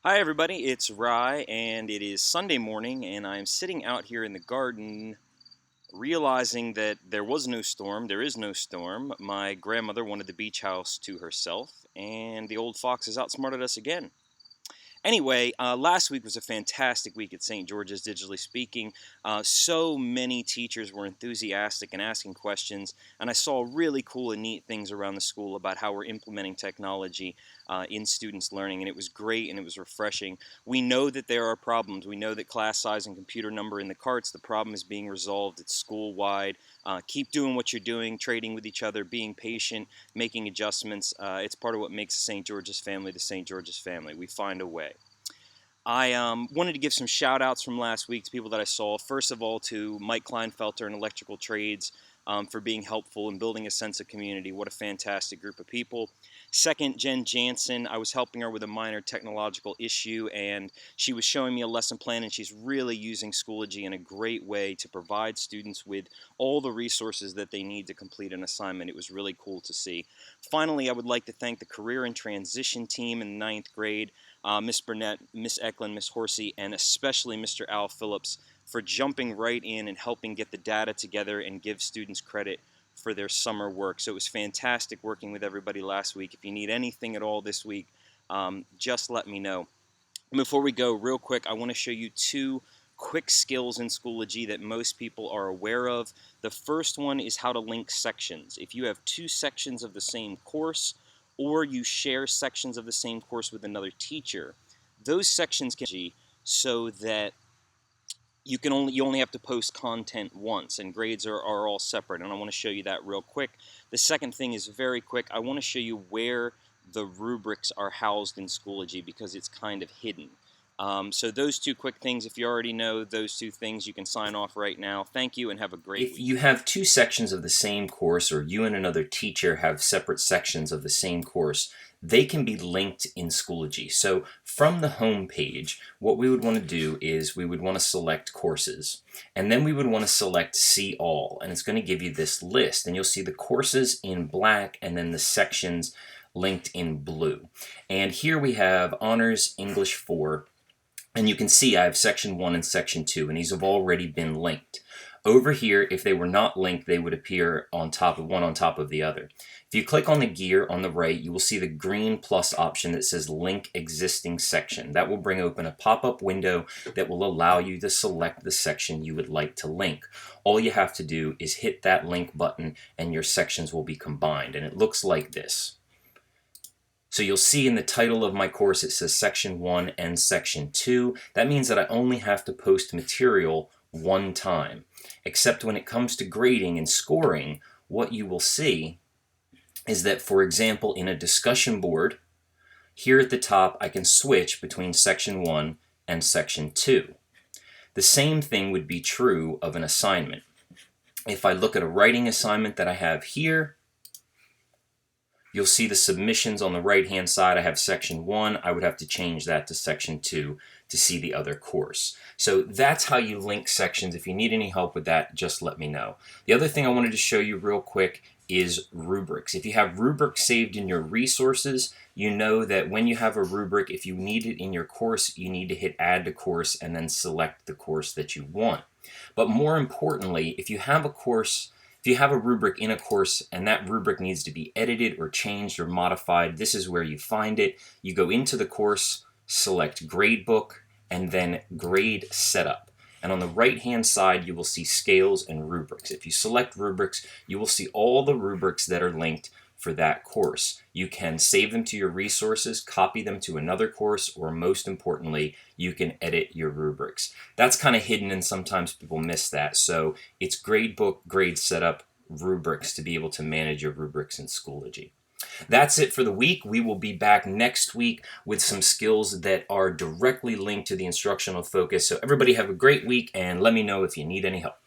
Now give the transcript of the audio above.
Hi everybody, it's Rye and it is Sunday morning and I'm sitting out here in the garden realizing that there was no storm, there is no storm. My grandmother wanted the beach house to herself and the old fox has outsmarted us again. Anyway, last week was a fantastic week at St. George's, digitally speaking. So many teachers were enthusiastic and asking questions, and I saw really cool and neat things around the school about how we're implementing technology in students' learning, and it was great and it was refreshing. We know that there are problems. We know that class size and computer number in the carts, the problem is being resolved. It's school-wide. Keep doing what you're doing, trading with each other, being patient, making adjustments. It's part of what makes the St. George's family the St. George's family. We find a way. I wanted to give some shout outs from last week to people that I saw. First of all, to Mike Kleinfelter and Electrical Trades for being helpful and building a sense of community. What a fantastic group of people. Second, Jen Jansen. I was helping her with a minor technological issue, and she was showing me a lesson plan, and she's really using Schoology in a great way to provide students with all the resources that they need to complete an assignment. It was really cool to see. Finally, I would like to thank the Career and Transition team in ninth grade. Miss Burnett, Miss Eklund, Miss Horsey, and especially Mr. Al Phillips for jumping right in and helping get the data together and give students credit for their summer work. So it was fantastic working with everybody last week. If you need anything at all this week, just let me know. Before we go, real quick, I want to show you two quick skills in Schoology that most people are aware of. The first one is how to link sections. If you have two sections of the same course, or you share sections of the same course with another teacher, those sections can be so that you only have to post content once, and grades are all separate, and I want to show you that real quick. The second thing is very quick. I want to show you where the rubrics are housed in Schoology because it's kind of hidden. So those two quick things, if you already know those two things, you can sign off right now. Thank you and have a great If week. you have two sections of the same course, or you and another teacher have separate sections of the same course, they can be linked in Schoology. So from the home page, what we would want to do is we would want to select courses, and then we would want to select See All, and it's going to give you this list, and you'll see the courses in black and then the sections linked in blue. And here we have Honors English 4, and you can see I have section 1 and section 2, and these have already been linked. Over here, if they were not linked, they would appear on top of one on top of the other. If you click on the gear on the right, you will see the green plus option that says Link Existing Section. That will bring open a pop-up window that will allow you to select the section you would like to link. All you have to do is hit that link button and your sections will be combined, and it looks like this. So you'll see in the title of my course it says Section 1 and Section 2. That means that I only have to post material one time. Except when it comes to grading and scoring, what you will see is that, for example, in a discussion board, here at the top I can switch between Section 1 and Section 2. The same thing would be true of an assignment. If I look at a writing assignment that I have here, you'll see the submissions on the right-hand side. I have Section 1. I would have to change that to Section 2 to see the other course. So that's how you link sections. If you need any help with that, just let me know. The other thing I wanted to show you real quick is rubrics. If you have rubrics saved in your resources, you know that when you have a rubric, if you need it in your course, you need to hit Add to Course and then select the course that you want. But more importantly, if you have a rubric in a course and that rubric needs to be edited or changed or modified, this is where you find it. You go into the course, select Gradebook, and then Grade Setup. And on the right-hand side, you will see Scales and Rubrics. If you select Rubrics, you will see all the rubrics that are linked for that course. You can save them to your resources, copy them to another course, or most importantly, you can edit your rubrics. That's kind of hidden and sometimes people miss that. So it's Gradebook, Grade Setup, Rubrics to be able to manage your rubrics in Schoology. That's it for the week. We will be back next week with some skills that are directly linked to the instructional focus. So everybody have a great week and let me know if you need any help.